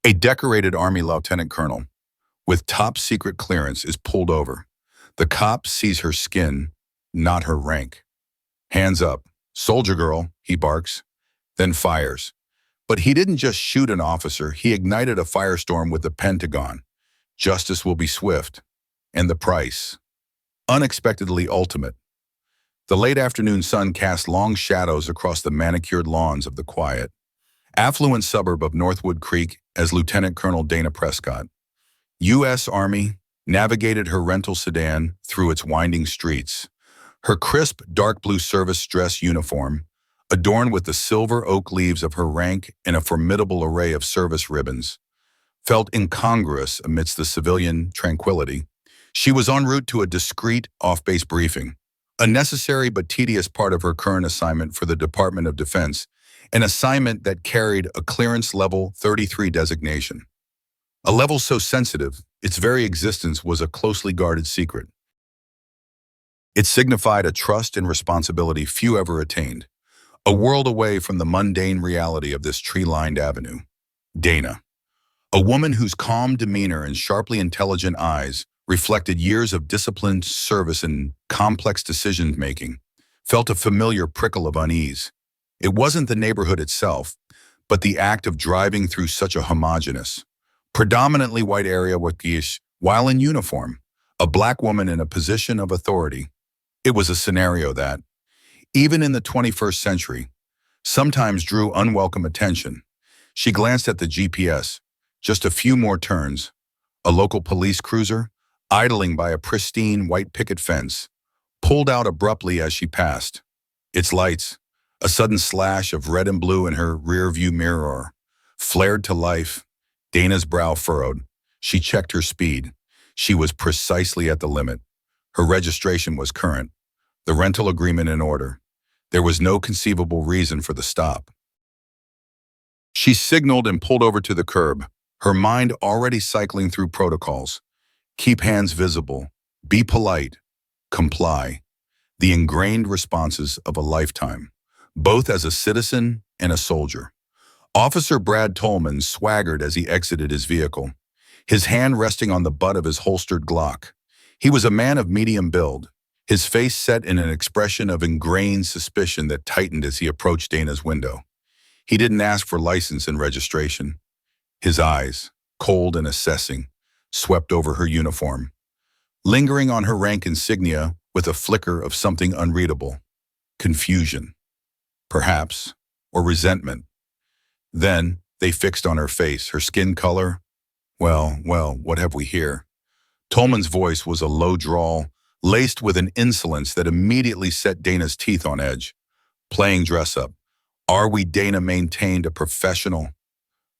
A decorated Army lieutenant colonel with top secret clearance is pulled over. The cop sees her skin, not her rank. Hands up. Soldier girl, he barks, then fires. But he didn't just shoot an officer, he ignited a firestorm with the Pentagon. Justice will be swift. And the price? Unexpectedly ultimate. The late afternoon sun cast long shadows across the manicured lawns of the quiet, affluent suburb of Northwood Creek as Lieutenant Colonel Dana Prescott, U.S. Army, navigated her rental sedan through its winding streets. Her crisp, dark blue service dress uniform, adorned with the silver oak leaves of her rank and a formidable array of service ribbons, felt incongruous amidst the civilian tranquility. She was en route to a discreet off-base briefing, a necessary but tedious part of her current assignment for the Department of Defense, an assignment that carried a clearance level 33 designation. A level so sensitive, its very existence was a closely guarded secret. It signified a trust and responsibility few ever attained, a world away from the mundane reality of this tree-lined avenue. Dana, a woman whose calm demeanor and sharply intelligent eyes reflected years of disciplined service and complex decision-making, felt a familiar prickle of unease. It wasn't the neighborhood itself, but the act of driving through such a homogeneous, predominantly white area while in uniform, a black woman in a position of authority. It was a scenario that, even in the 21st century, sometimes drew unwelcome attention. She glanced at the GPS, just a few more turns, a local police cruiser, idling by a pristine white picket fence, pulled out abruptly as she passed. Its lights, a sudden slash of red and blue in her rear-view mirror, flared to life. Dana's brow furrowed. She checked her speed. She was precisely at the limit. Her registration was current, the rental agreement in order. There was no conceivable reason for the stop. She signaled and pulled over to the curb, her mind already cycling through protocols. Keep hands visible, be polite, comply. The ingrained responses of a lifetime, both as a citizen and a soldier. Officer Brad Tolman swaggered as he exited his vehicle, his hand resting on the butt of his holstered Glock. He was a man of medium build, his face set in an expression of ingrained suspicion that tightened as he approached Dana's window. He didn't ask for license and registration. His eyes, cold and assessing, swept over her uniform, lingering on her rank insignia with a flicker of something unreadable. Confusion, perhaps, or resentment. Then they fixed on her face, her skin color. Well, what have we here? Tolman's voice was a low drawl, laced with an insolence that immediately set Dana's teeth on edge. Playing dress-up. Are we? Dana maintained a professional,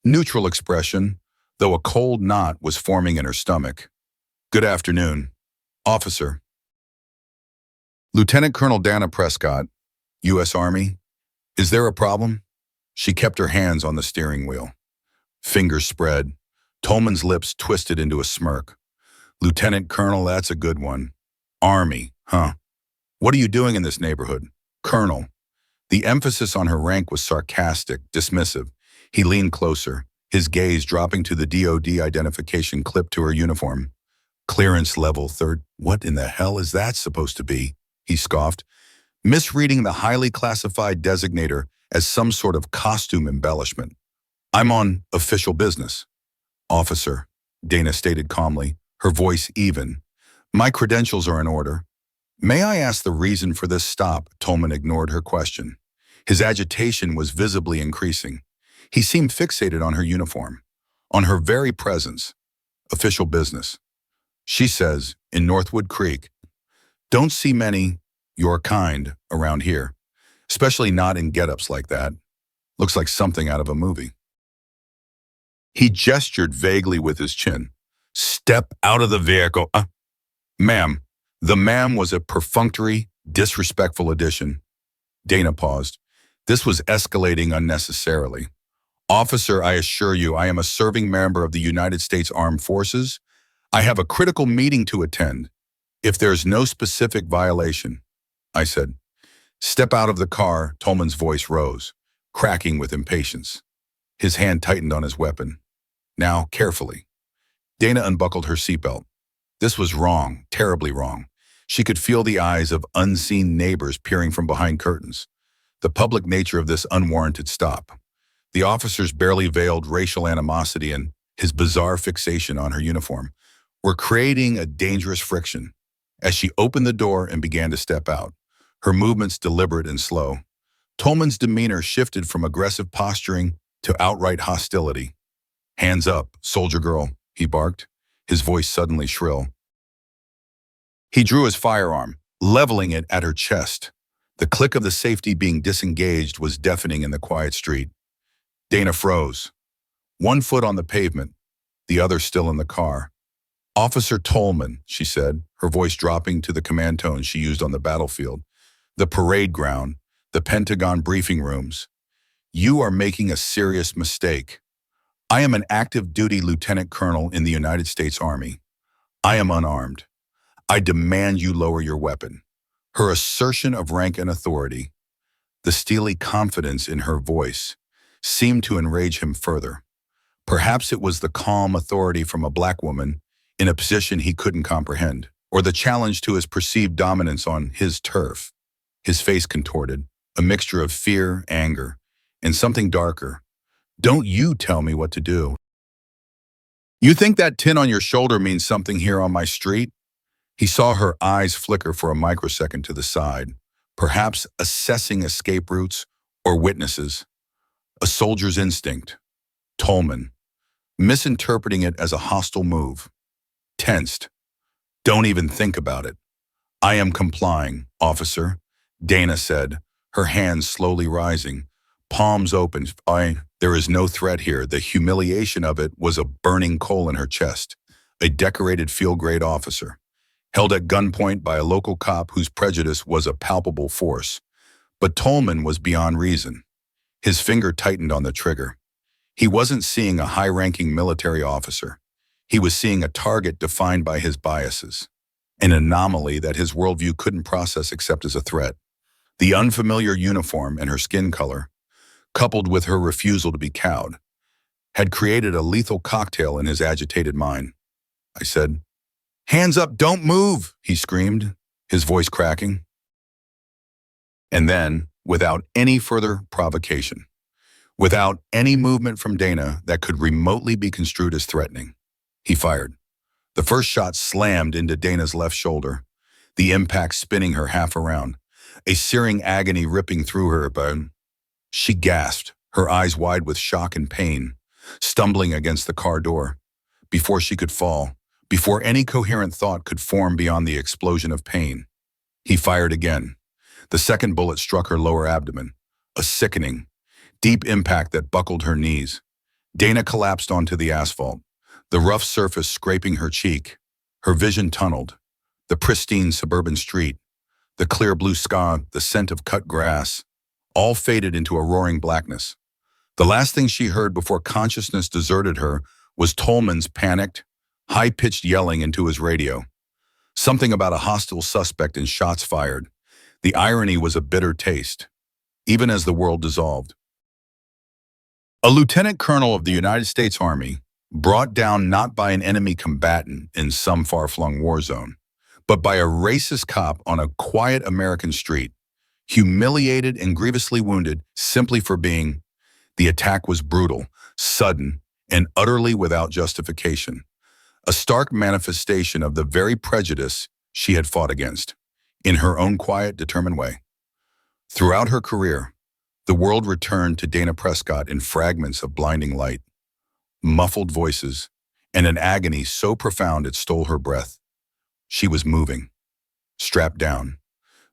neutral expression, though a cold knot was forming in her stomach. Good afternoon, officer. Lieutenant Colonel Dana Prescott, U.S. Army. Is there a problem? She kept her hands on the steering wheel. Fingers spread. Tolman's lips twisted into a smirk. Lieutenant Colonel, that's a good one. Army, huh? What are you doing in this neighborhood? Colonel. The emphasis on her rank was sarcastic, dismissive. He leaned closer, his gaze dropping to the DOD identification clipped to her uniform. Clearance level 3rd. What in the hell is that supposed to be? He scoffed, misreading the highly classified designator as some sort of costume embellishment. I'm on official business. Officer, Dana stated calmly, her voice even. My credentials are in order. May I ask the reason for this stop? Tolman ignored her question. His agitation was visibly increasing. He seemed fixated on her uniform, on her very presence. Official business. She says, in Northwood Creek. Don't see many, your kind, around here. Especially not in get-ups like that. Looks like something out of a movie. He gestured vaguely with his chin. Step out of the vehicle. Ma'am. The ma'am was a perfunctory, disrespectful addition. Dana paused. This was escalating unnecessarily. Officer, I assure you, I am a serving member of the United States Armed Forces. I have a critical meeting to attend. If there's no specific violation, I said. Step out of the car, Tolman's voice rose, cracking with impatience. His hand tightened on his weapon. Now, carefully. Dana unbuckled her seatbelt. This was wrong, terribly wrong. She could feel the eyes of unseen neighbors peering from behind curtains. The public nature of this unwarranted stop. The officer's barely veiled racial animosity and his bizarre fixation on her uniform were creating a dangerous friction. As she opened the door and began to step out, her movements deliberate and slow, Tolman's demeanor shifted from aggressive posturing to outright hostility. "Hands up, soldier girl," he barked, his voice suddenly shrill. He drew his firearm, leveling it at her chest. The click of the safety being disengaged was deafening in the quiet street. Dana froze, one foot on the pavement, the other still in the car. "Officer Tolman," she said, her voice dropping to the command tone she used on the battlefield, the parade ground, the Pentagon briefing rooms. "You are making a serious mistake. I am an active duty lieutenant colonel in the United States Army. I am unarmed. I demand you lower your weapon." Her assertion of rank and authority, the steely confidence in her voice, seemed to enrage him further. Perhaps it was the calm authority from a black woman in a position he couldn't comprehend, or the challenge to his perceived dominance on his turf. His face contorted, a mixture of fear, anger, and something darker. "Don't you tell me what to do. You think that tin on your shoulder means something here on my street?" He saw her eyes flicker for a microsecond to the side, perhaps assessing escape routes or witnesses. A soldier's instinct. Tolman, misinterpreting it as a hostile move. Tensed. "Don't even think about it." "I am complying, officer," Dana said, her hands slowly rising, palms open. There is no threat here. The humiliation of it was a burning coal in her chest. A decorated field-grade officer, held at gunpoint by a local cop whose prejudice was a palpable force. But Tolman was beyond reason. His finger tightened on the trigger. He wasn't seeing a high-ranking military officer. He was seeing a target defined by his biases, an anomaly that his worldview couldn't process except as a threat. The unfamiliar uniform and her skin color, coupled with her refusal to be cowed, had created a lethal cocktail in his agitated mind. I said, "Hands up, don't move," he screamed, his voice cracking. And then, without any further provocation, without any movement from Dana that could remotely be construed as threatening, he fired. The first shot slammed into Dana's left shoulder, the impact spinning her half around, a searing agony ripping through her bone. She gasped, her eyes wide with shock and pain, stumbling against the car door. Before she could fall, before any coherent thought could form beyond the explosion of pain, he fired again. The second bullet struck her lower abdomen, a sickening, deep impact that buckled her knees. Dana collapsed onto the asphalt, the rough surface scraping her cheek. Her vision tunneled. The pristine suburban street, the clear blue sky, the scent of cut grass, all faded into a roaring blackness. The last thing she heard before consciousness deserted her was Tolman's panicked, high-pitched yelling into his radio. Something about a hostile suspect and shots fired. The irony was a bitter taste, even as the world dissolved. A lieutenant colonel of the United States Army, brought down not by an enemy combatant in some far-flung war zone, but by a racist cop on a quiet American street, humiliated and grievously wounded simply for being. The attack was brutal, sudden, and utterly without justification. A stark manifestation of the very prejudice she had fought against, in her own quiet, determined way. Throughout her career, the world returned to Dana Prescott in fragments of blinding light, muffled voices, and an agony so profound it stole her breath. She was moving, strapped down,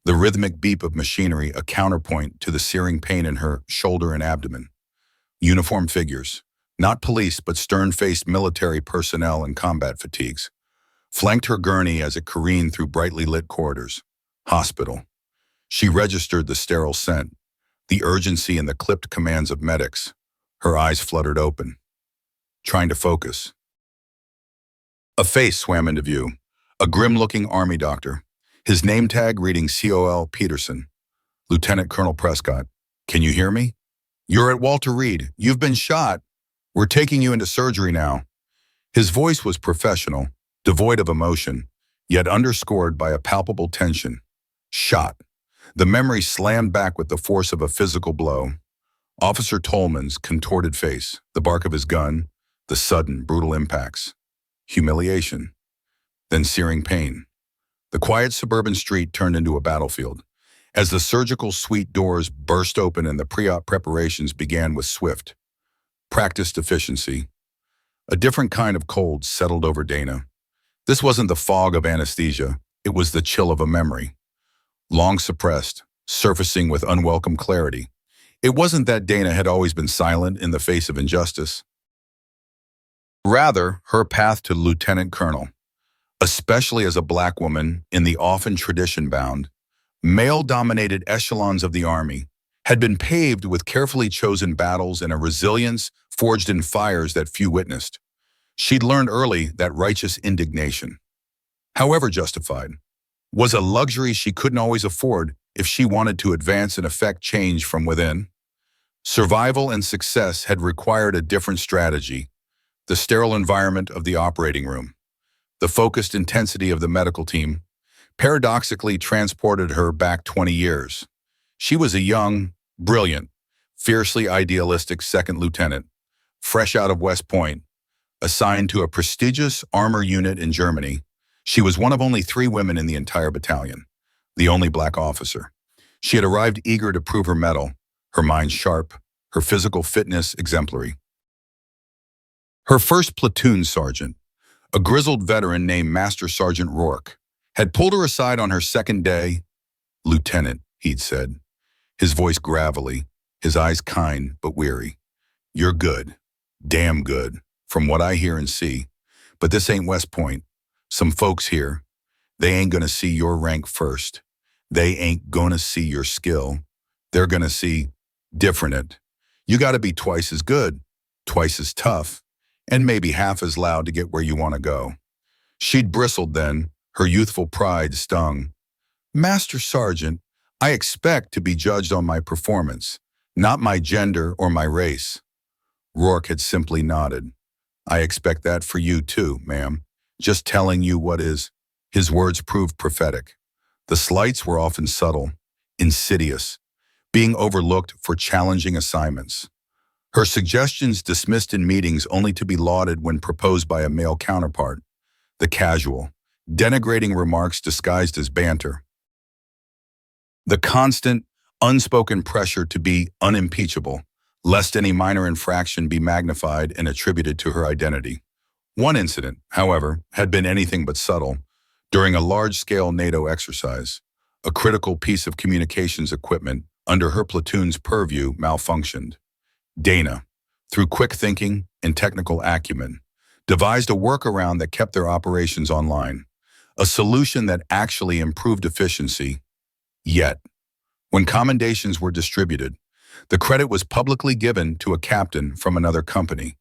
the rhythmic beep of machinery a counterpoint to the searing pain in her shoulder and abdomen. Uniformed figures, not police but stern-faced military personnel in combat fatigues, flanked her gurney as it careened through brightly lit corridors. Hospital. She registered the sterile scent, the urgency and the clipped commands of medics. Her eyes fluttered open, trying to focus. A face swam into view, a grim-looking Army doctor, his name tag reading COL Peterson. "Lieutenant Colonel Prescott, can you hear me?" "You're at Walter Reed. You've been shot." We're taking you into surgery now. His voice was professional, devoid of emotion, yet underscored by a palpable tension. Shot. The memory slammed back with the force of a physical blow. Officer Tolman's contorted face, the bark of his gun, the sudden, brutal impacts. Humiliation. Then searing pain. The quiet suburban street turned into a battlefield. As the surgical suite doors burst open and the pre-op preparations began with swift, practiced efficiency, a different kind of cold settled over Dana. This wasn't the fog of anesthesia, it was the chill of a memory. Long suppressed, surfacing with unwelcome clarity. It wasn't that Dana had always been silent in the face of injustice. Rather, her path to lieutenant colonel, especially as a black woman in the often tradition-bound, male-dominated echelons of the Army, had been paved with carefully chosen battles and a resilience forged in fires that few witnessed. She'd learned early that righteous indignation, however justified, was a luxury she couldn't always afford if she wanted to advance and effect change from within. Survival and success had required a different strategy: the sterile environment of the operating room, the focused intensity of the medical team, paradoxically transported her back 20 years. She was a young, brilliant, fiercely idealistic second lieutenant, fresh out of West Point, assigned to a prestigious armor unit in Germany. She was one of only 3 women in the entire battalion, the only black officer. She had arrived eager to prove her mettle, her mind sharp, her physical fitness exemplary. Her first platoon sergeant, a grizzled veteran named Master Sergeant Rourke, had pulled her aside on her second day. "Lieutenant," he'd said, his voice gravelly, his eyes kind but weary. "You're good, damn good, from what I hear and see, but this ain't West Point. Some folks here, they ain't gonna see your rank first. They ain't gonna see your skill. They're gonna see different. You gotta be twice as good, twice as tough, and maybe half as loud to get where you want to go." She'd bristled then, her youthful pride stung. "Master Sergeant, I expect to be judged on my performance, not my gender or my race." Rourke had simply nodded. "I expect that for you too, ma'am. Just telling you what is." His words proved prophetic. The slights were often subtle, insidious, being overlooked for challenging assignments. Her suggestions dismissed in meetings only to be lauded when proposed by a male counterpart. The casual, denigrating remarks disguised as banter. The constant, unspoken pressure to be unimpeachable, lest any minor infraction be magnified and attributed to her identity. One incident, however, had been anything but subtle. During a large-scale NATO exercise, a critical piece of communications equipment under her platoon's purview malfunctioned. Dana, through quick thinking and technical acumen, devised a workaround that kept their operations online, a solution that actually improved efficiency. Yet, when commendations were distributed, the credit was publicly given to a captain from another company,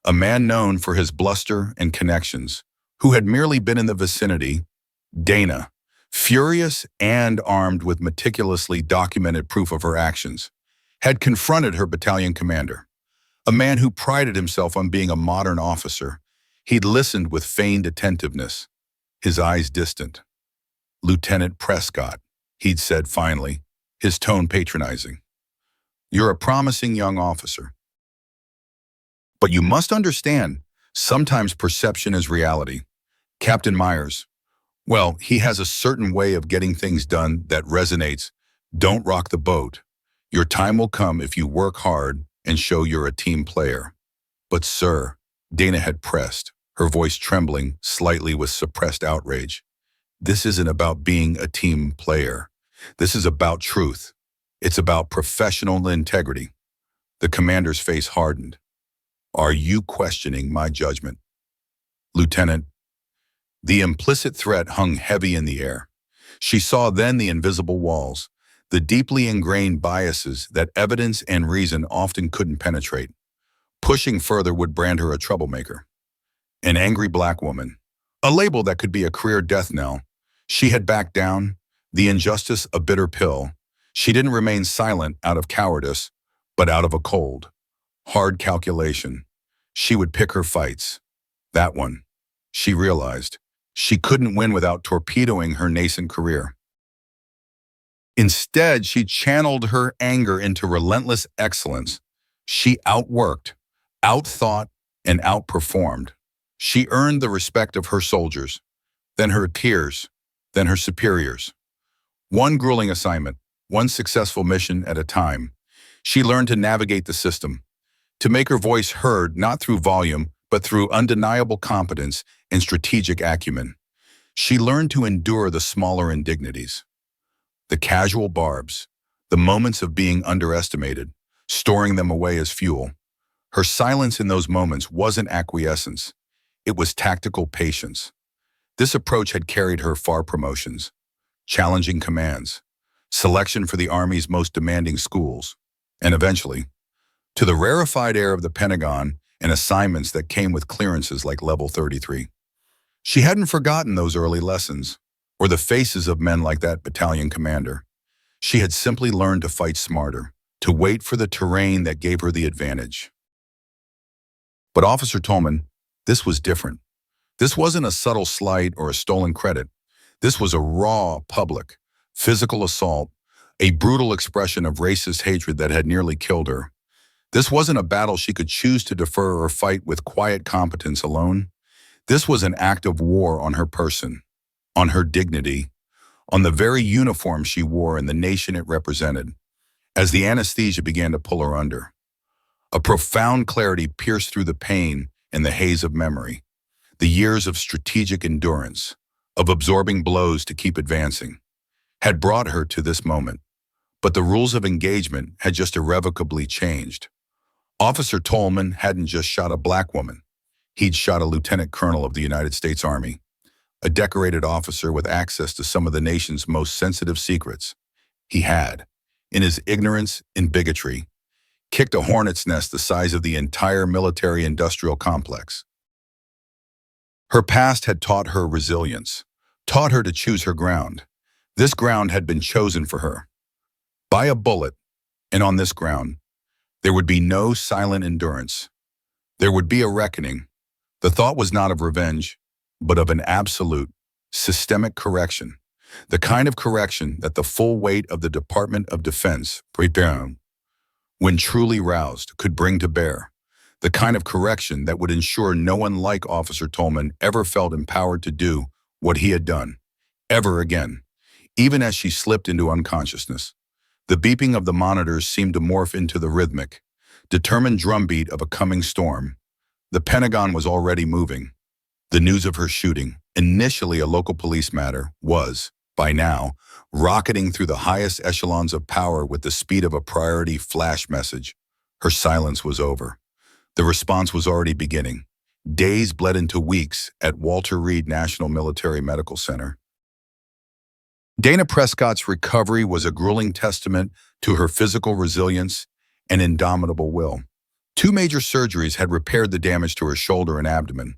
a man known for his bluster and connections, who had merely been in the vicinity. Dana, furious and armed with meticulously documented proof of her actions, had confronted her battalion commander, a man who prided himself on being a modern officer. He'd listened with feigned attentiveness, his eyes distant. "Lieutenant Prescott," he'd said finally, his tone patronizing. "You're a promising young officer. But you must understand, sometimes perception is reality. Captain Myers, well, he has a certain way of getting things done that resonates. Don't rock the boat. Your time will come if you work hard and show you're a team player." "But sir," Dana had pressed, her voice trembling slightly with suppressed outrage. "This isn't about being a team player. This is about truth. It's about professional integrity." The commander's face hardened. "Are you questioning my judgment?" "Lieutenant." The implicit threat hung heavy in the air. She saw then the invisible walls, the deeply ingrained biases that evidence and reason often couldn't penetrate. Pushing further would brand her a troublemaker. An angry black woman, a label that could be a career death knell. She had backed down, the injustice a bitter pill. She didn't remain silent out of cowardice, but out of a cold, hard calculation. She would pick her fights. That one, she realized, she couldn't win without torpedoing her nascent career. Instead, she channeled her anger into relentless excellence. She outworked, outthought, and outperformed. She earned the respect of her soldiers, then her peers, then her superiors. One grueling assignment, one successful mission at a time. She learned to navigate the system, to make her voice heard not through volume, but through undeniable competence and strategic acumen. She learned to endure the smaller indignities, the casual barbs, the moments of being underestimated, storing them away as fuel. Her silence in those moments wasn't acquiescence. It was tactical patience. This approach had carried her far: promotions, challenging commands, selection for the Army's most demanding schools, and eventually, to the rarefied air of the Pentagon and assignments that came with clearances like Level 33. She hadn't forgotten those early lessons, or the faces of men like that battalion commander. She had simply learned to fight smarter, to wait for the terrain that gave her the advantage. But Officer Tolman, this was different. This wasn't a subtle slight or a stolen credit. This was a raw, public, physical assault, a brutal expression of racist hatred that had nearly killed her. This wasn't a battle she could choose to defer or fight with quiet competence alone. This was an act of war on her person, on her dignity, on the very uniform she wore and the nation it represented. As the anesthesia began to pull her under, a profound clarity pierced through the pain and the haze of memory. The years of strategic endurance, of absorbing blows to keep advancing, had brought her to this moment. But the rules of engagement had just irrevocably changed. Officer Tolman hadn't just shot a black woman. He'd shot a lieutenant colonel of the United States Army, a decorated officer with access to some of the nation's most sensitive secrets. He had, in his ignorance and bigotry, kicked a hornet's nest the size of the entire military-industrial complex. Her past had taught her resilience, taught her to choose her ground. This ground had been chosen for her by a bullet, and on this ground, there would be no silent endurance. There would be a reckoning. The thought was not of revenge, but of an absolute, systemic correction, the kind of correction that the full weight of the Department of Defense, when truly roused, could bring to bear, the kind of correction that would ensure no one like Officer Tolman ever felt empowered to do what he had done, ever again. Even as she slipped into unconsciousness, the beeping of the monitors seemed to morph into the rhythmic, determined drumbeat of a coming storm. The Pentagon was already moving. The news of her shooting, initially a local police matter, was, by now, rocketing through the highest echelons of power with the speed of a priority flash message. Her silence was over. The response was already beginning. Days bled into weeks at Walter Reed National Military Medical Center. Dana Prescott's recovery was a grueling testament to her physical resilience and indomitable will. 2 major surgeries had repaired the damage to her shoulder and abdomen,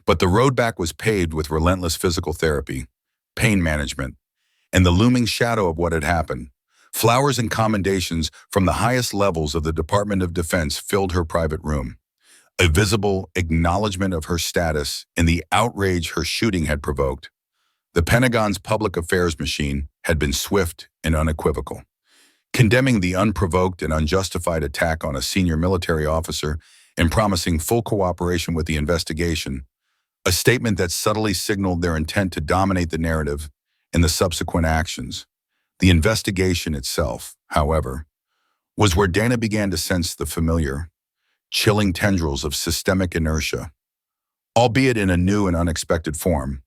but the road back was paved with relentless physical therapy, pain management, and the looming shadow of what had happened. Flowers and commendations from the highest levels of the Department of Defense filled her private room, a visible acknowledgement of her status and the outrage her shooting had provoked. The Pentagon's public affairs machine had been swift and unequivocal, condemning the unprovoked and unjustified attack on a senior military officer and promising full cooperation with the investigation, a statement that subtly signaled their intent to dominate the narrative and the subsequent actions. The investigation itself, however, was where Dana began to sense the familiar, chilling tendrils of systemic inertia, albeit in a new and unexpected form.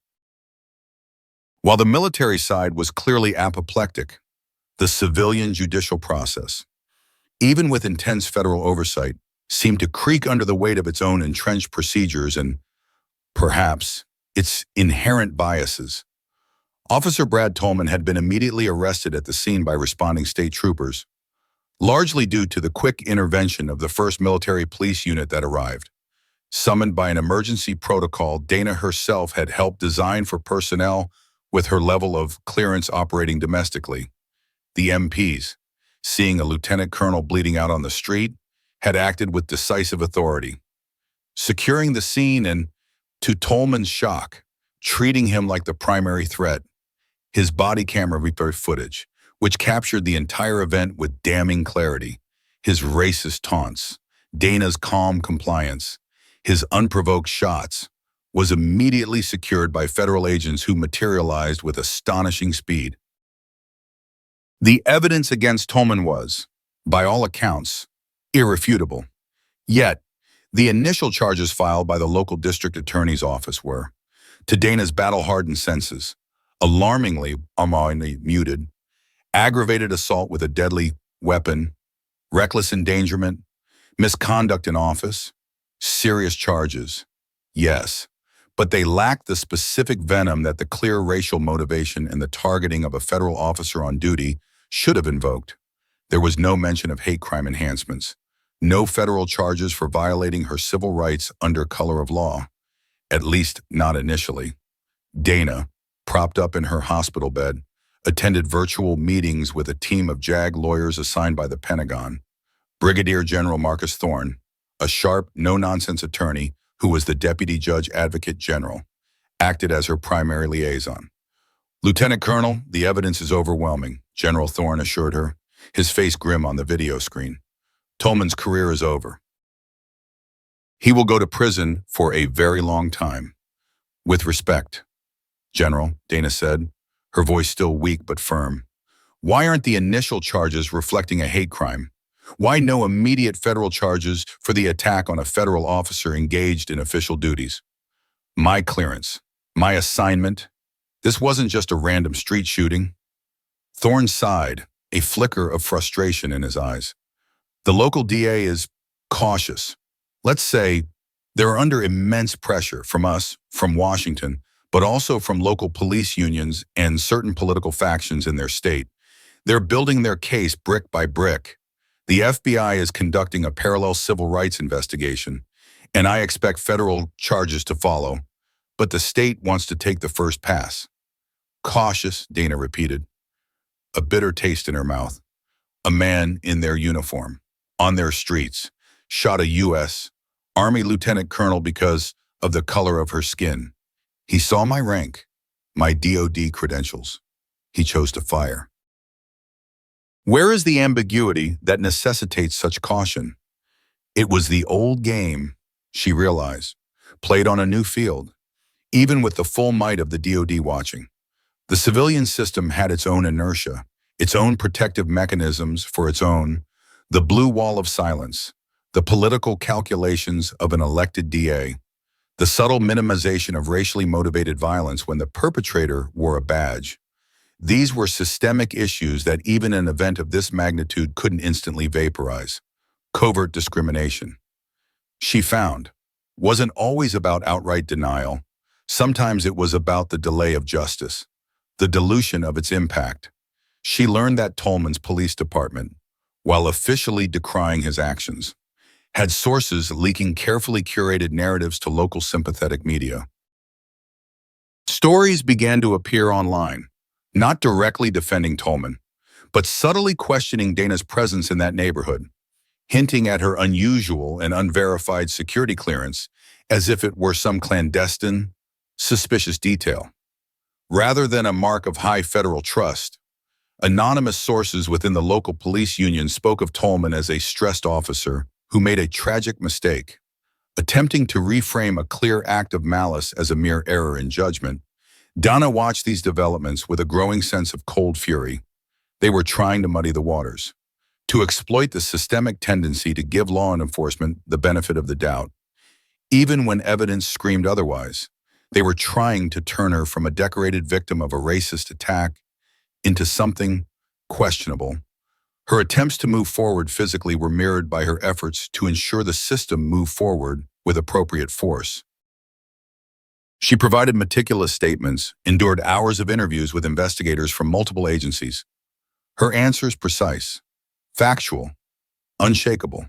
While the military side was clearly apoplectic, the civilian judicial process, even with intense federal oversight, seemed to creak under the weight of its own entrenched procedures and, perhaps, its inherent biases. Officer Brad Tolman had been immediately arrested at the scene by responding state troopers, largely due to the quick intervention of the 1st Military Police Unit that arrived. Summoned by an emergency protocol Dana herself had helped design for personnel with her level of clearance operating domestically. The MPs, seeing a lieutenant colonel bleeding out on the street, had acted with decisive authority. securing the scene and, to Tolman's shock, treating him like the primary threat. His body camera replay footage, which captured the entire event with damning clarity, his racist taunts, Dana's calm compliance, his unprovoked shots, was immediately secured by federal agents who materialized with astonishing speed. The evidence against Tolman was, by all accounts, irrefutable. Yet, the initial charges filed by the local district attorney's office were, to Dana's battle-hardened senses, alarmingly muted, aggravated assault with a deadly weapon, reckless endangerment, misconduct in office, serious charges. Yes, but they lacked the specific venom that the clear racial motivation and the targeting of a federal officer on duty should have invoked. There was no mention of hate crime enhancements, no federal charges for violating her civil rights under color of law, at least not initially. Dana, propped up in her hospital bed, attended virtual meetings with a team of JAG lawyers assigned by the Pentagon. Brigadier General Marcus Thorne, a sharp, no-nonsense attorney who was the Deputy Judge Advocate General, acted as her primary liaison. "Lieutenant Colonel, the evidence is overwhelming," General Thorne assured her, his face grim on the video screen. "Tolman's career is over. He will go to prison for a very long time. With respect, General," Dana said, her voice still weak but firm. "Why aren't the initial charges reflecting a hate crime? Why no immediate federal charges for the attack on a federal officer engaged in official duties? My clearance, my assignment, this wasn't just a random street shooting." Thorne sighed, a flicker of frustration in his eyes. "The local DA is cautious. Let's say they're under immense pressure from us, from Washington, but also from local police unions and certain political factions in their state. They're building their case brick by brick. The FBI is conducting a parallel civil rights investigation, and I expect federal charges to follow, but the state wants to take the first pass." "Cautious," Dana repeated, a bitter taste in her mouth. A man in their uniform, on their streets, shot a U.S. Army lieutenant colonel because of the color of her skin. He saw my rank, my DOD credentials. He chose to fire. Where is the ambiguity that necessitates such caution? It was the old game, she realized, played on a new field, even with the full might of the DOD watching. The civilian system had its own inertia, its own protective mechanisms for its own, the blue wall of silence, the political calculations of an elected DA, the subtle minimization of racially motivated violence when the perpetrator wore a badge. These were systemic issues that even an event of this magnitude couldn't instantly vaporize. Covert discrimination, she found, wasn't always about outright denial. Sometimes it was about the delay of justice, the dilution of its impact. She learned that Tolman's police department, while officially decrying his actions, had sources leaking carefully curated narratives to local sympathetic media. Stories began to appear online, not directly defending Tolman, but subtly questioning Dana's presence in that neighborhood, hinting at her unusual and unverified security clearance as if it were some clandestine, suspicious detail. Rather than a mark of high federal trust, anonymous sources within the local police union spoke of Tolman as a stressed officer who made a tragic mistake. Attempting to reframe a clear act of malice as a mere error in judgment, Donna watched these developments with a growing sense of cold fury. They were trying to muddy the waters, to exploit the systemic tendency to give law enforcement the benefit of the doubt. Even when evidence screamed otherwise, they were trying to turn her from a decorated victim of a racist attack into something questionable. Her attempts to move forward physically were mirrored by her efforts to ensure the system moved forward with appropriate force. She provided meticulous statements, endured hours of interviews with investigators from multiple agencies. Her answers precise, factual, unshakable.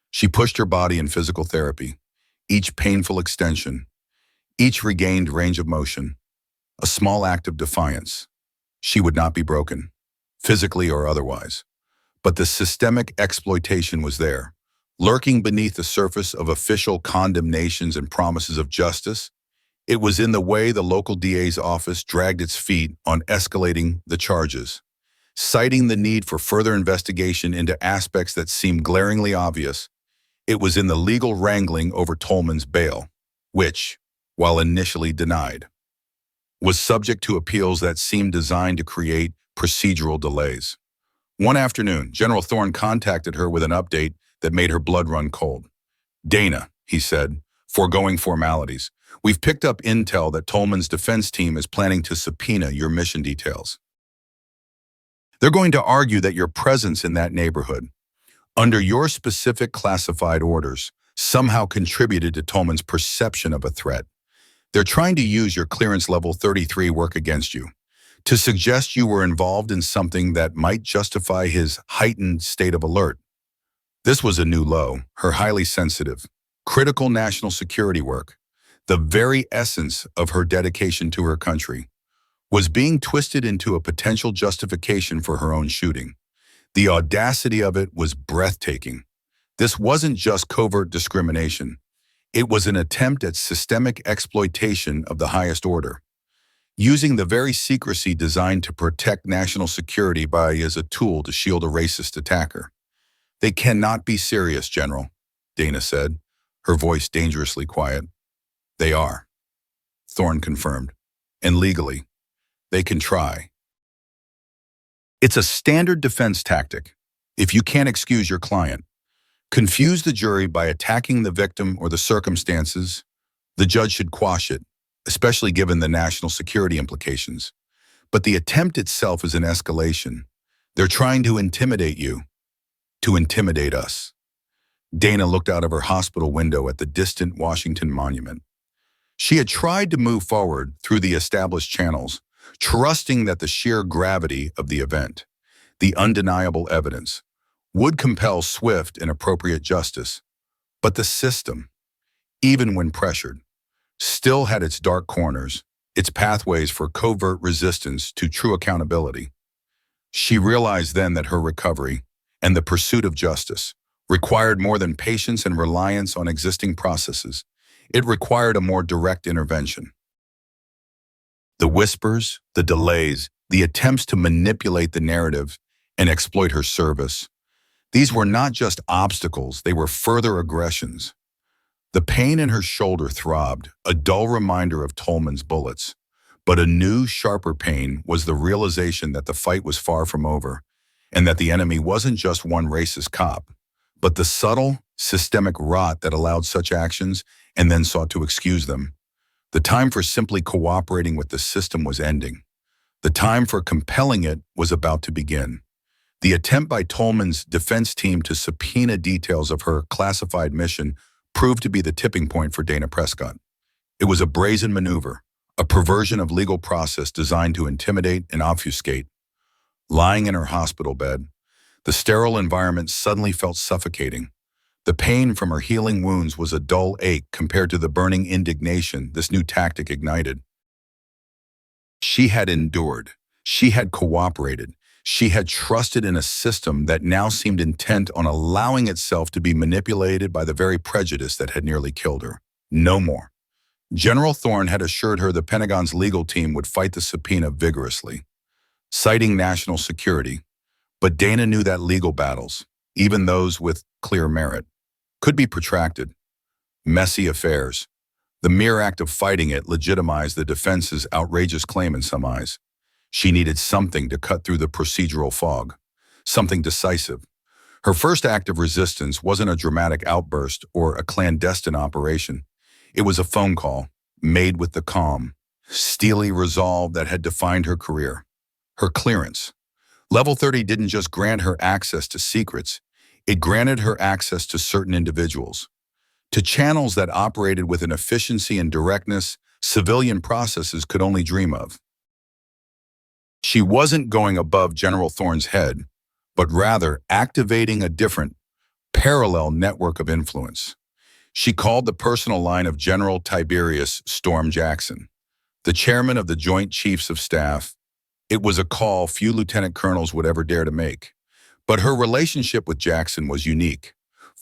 She pushed her body in physical therapy, each painful extension, each regained range of motion, a small act of defiance. She would not be broken, physically or otherwise. But the systemic exploitation was there, Lurking beneath the surface of official condemnations and promises of justice, it was in the way the local DA's office dragged its feet on escalating the charges, citing the need for further investigation into aspects that seemed glaringly obvious. It was in the legal wrangling over Tolman's bail, which, while initially denied, was subject to appeals that seemed designed to create procedural delays. One afternoon, General Thorne contacted her with an update that made her blood run cold. "Dana," he said, foregoing formalities, "we've picked up intel that Tolman's defense team is planning to subpoena your mission details. They're going to argue that your presence in that neighborhood, under your specific classified orders, somehow contributed to Tolman's perception of a threat. They're trying to use your clearance level 33 work against you, to suggest you were involved in something that might justify his heightened state of alert." This was a new low. Her highly sensitive, critical national security work, the very essence of her dedication to her country, was being twisted into a potential justification for her own shooting. The audacity of it was breathtaking. This wasn't just covert discrimination. It was an attempt at systemic exploitation of the highest order, using the very secrecy designed to protect national security as a tool to shield a racist attacker. "They cannot be serious, General," Dana said, her voice dangerously quiet. "They are," Thorne confirmed. "And legally, they can try. It's a standard defense tactic. If you can't excuse your client, confuse the jury by attacking the victim or the circumstances, the judge should quash it, especially given the national security implications. But the attempt itself is an escalation. They're trying to intimidate you, to intimidate us." Dana looked out of her hospital window at the distant Washington Monument. She had tried to move forward through the established channels, trusting that the sheer gravity of the event, the undeniable evidence, would compel swift and appropriate justice. But the system, even when pressured, still had its dark corners, its pathways for covert resistance to true accountability. She realized then that her recovery and the pursuit of justice required more than patience and reliance on existing processes. It required a more direct intervention. The whispers, the delays, the attempts to manipulate the narrative and exploit her service, these were not just obstacles, they were further aggressions. The pain in her shoulder throbbed, a dull reminder of Tolman's bullets. But a new, sharper pain was the realization that the fight was far from over, and that the enemy wasn't just one racist cop, but the subtle, systemic rot that allowed such actions and then sought to excuse them. The time for simply cooperating with the system was ending. The time for compelling it was about to begin. The attempt by Tolman's defense team to subpoena details of her classified mission proved to be the tipping point for Dana Prescott. It was a brazen maneuver, a perversion of legal process designed to intimidate and obfuscate. Lying in her hospital bed, the sterile environment suddenly felt suffocating. The pain from her healing wounds was a dull ache compared to the burning indignation this new tactic ignited. She had endured. She had cooperated. She had trusted in a system that now seemed intent on allowing itself to be manipulated by the very prejudice that had nearly killed her. No more. General Thorne had assured her the Pentagon's legal team would fight the subpoena vigorously, citing national security. But Dana knew that legal battles, even those with clear merit, could be protracted. Messy affairs. The mere act of fighting it legitimized the defense's outrageous claim in some eyes. She needed something to cut through the procedural fog, something decisive. Her first act of resistance wasn't a dramatic outburst or a clandestine operation. It was a phone call, made with the calm, steely resolve that had defined her career. Her clearance. Level 30 didn't just grant her access to secrets, it granted her access to certain individuals, to channels that operated with an efficiency and directness civilian processes could only dream of. She wasn't going above General Thorne's head, but rather activating a different, parallel network of influence. She called the personal line of General Tiberius Storm Jackson, the chairman of the Joint Chiefs of Staff. It was a call few lieutenant colonels would ever dare to make. But her relationship with Jackson was unique.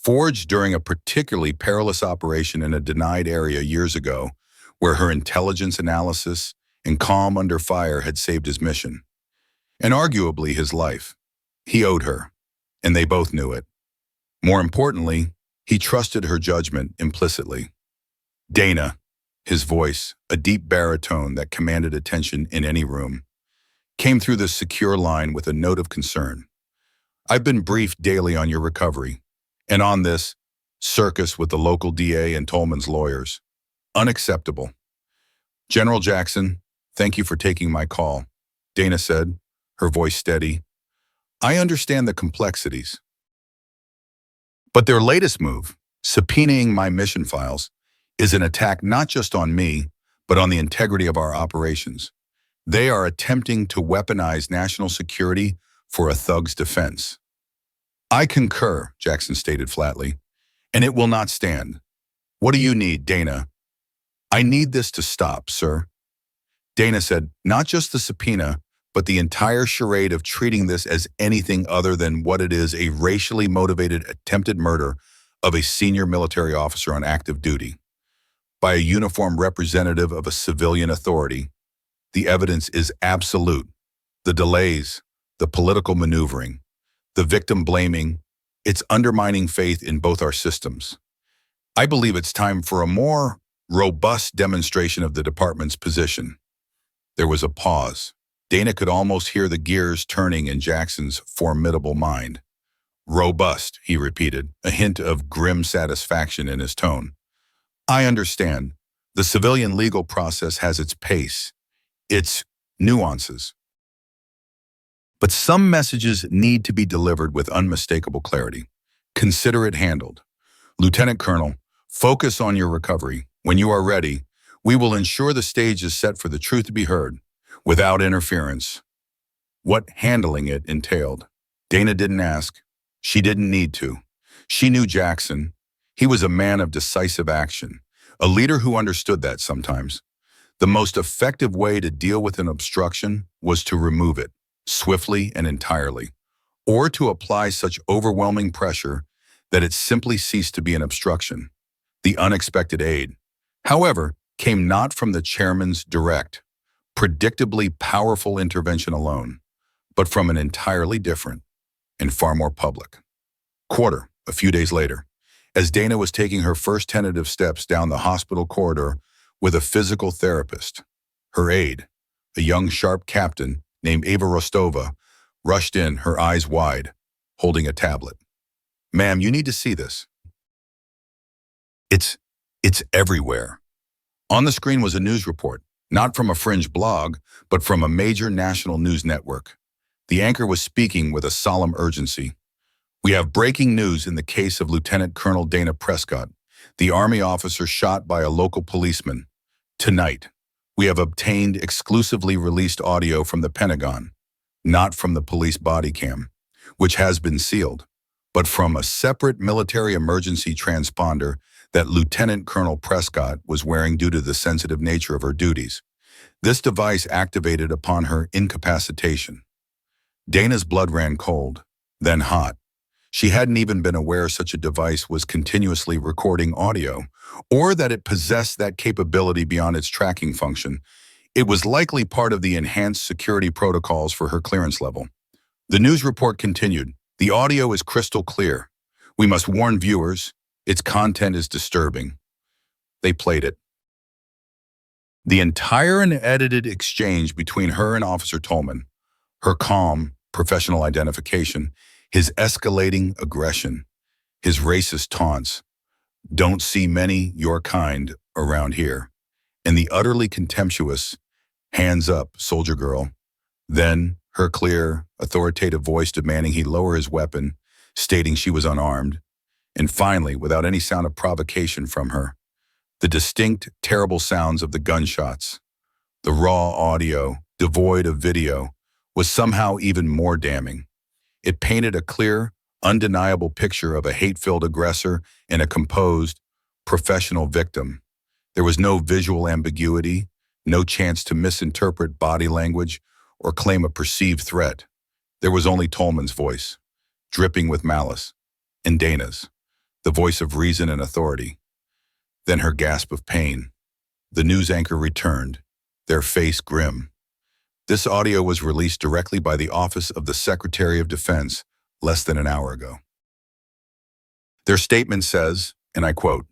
forged during a particularly perilous operation in a denied area years ago, where her intelligence analysis and calm under fire had saved his mission, and arguably his life. He owed her, and they both knew it. More importantly, he trusted her judgment implicitly. Dana, his voice, a deep baritone that commanded attention in any room, came through the secure line with a note of concern. I've been briefed daily on your recovery, and on this circus with the local DA and Tolman's lawyers. Unacceptable. General Jackson, thank you for taking my call, Dana said, her voice steady. I understand the complexities. But their latest move, subpoenaing my mission files, is an attack not just on me, but on the integrity of our operations. They are attempting to weaponize national security for a thug's defense. I concur, Jackson stated flatly, and it will not stand. What do you need, Dana? I need this to stop, sir. Dana said, not just the subpoena, but the entire charade of treating this as anything other than what it is, a racially motivated attempted murder of a senior military officer on active duty by a uniformed representative of a civilian authority. The evidence is absolute. The delays, the political maneuvering, the victim blaming, it's undermining faith in both our systems. I believe it's time for a more robust demonstration of the department's position. There was a pause. Dana could almost hear the gears turning in Jackson's formidable mind. Robust, he repeated, a hint of grim satisfaction in his tone. I understand. The civilian legal process has its pace, its nuances. But some messages need to be delivered with unmistakable clarity. Consider it handled. Lieutenant Colonel, focus on your recovery. When you are ready, we will ensure the stage is set for the truth to be heard, without interference. What handling it entailed. Dana didn't ask. She didn't need to. She knew Jackson. He was a man of decisive action, a leader who understood that sometimes. The most effective way to deal with an obstruction was to remove it, swiftly and entirely, or to apply such overwhelming pressure that it simply ceased to be an obstruction. The unexpected aid, however, came not from the chairman's direct, predictably powerful intervention alone, but from an entirely different and far more public quarter. A few days later, as Dana was taking her first tentative steps down the hospital corridor with a physical therapist, her aide, a young sharp captain named Eva Rostova, rushed in, her eyes wide, holding a tablet. Ma'am, you need to see this. It's everywhere. On the screen was a news report, not from a fringe blog, but from a major national news network. The anchor was speaking with a solemn urgency. We have breaking news in the case of Lieutenant Colonel Dana Prescott, the Army officer shot by a local policeman. Tonight, we have obtained exclusively released audio from the Pentagon, not from the police body cam, which has been sealed, but from a separate military emergency transponder that Lieutenant Colonel Prescott was wearing due to the sensitive nature of her duties. This device activated upon her incapacitation. Dana's blood ran cold, then hot. She hadn't even been aware such a device was continuously recording audio, or that it possessed that capability beyond its tracking function. It was likely part of the enhanced security protocols for her clearance level. The news report continued. The audio is crystal clear. We must warn viewers, its content is disturbing. They played it. The entire unedited exchange between her and Officer Tolman, her calm, professional identification, his escalating aggression, his racist taunts, don't see many your kind around here, and the utterly contemptuous, hands up, soldier girl. Then her clear, authoritative voice demanding he lower his weapon, stating she was unarmed, and finally, without any sound of provocation from her, the distinct, terrible sounds of the gunshots. The raw audio, devoid of video, was somehow even more damning. It painted a clear, undeniable picture of a hate-filled aggressor and a composed, professional victim. There was no visual ambiguity, no chance to misinterpret body language or claim a perceived threat. There was only Tolman's voice, dripping with malice, and Dana's, the voice of reason and authority. Then her gasp of pain. The news anchor returned, their face grim. This audio was released directly by the Office of the Secretary of Defense less than an hour ago. Their statement says, and I quote,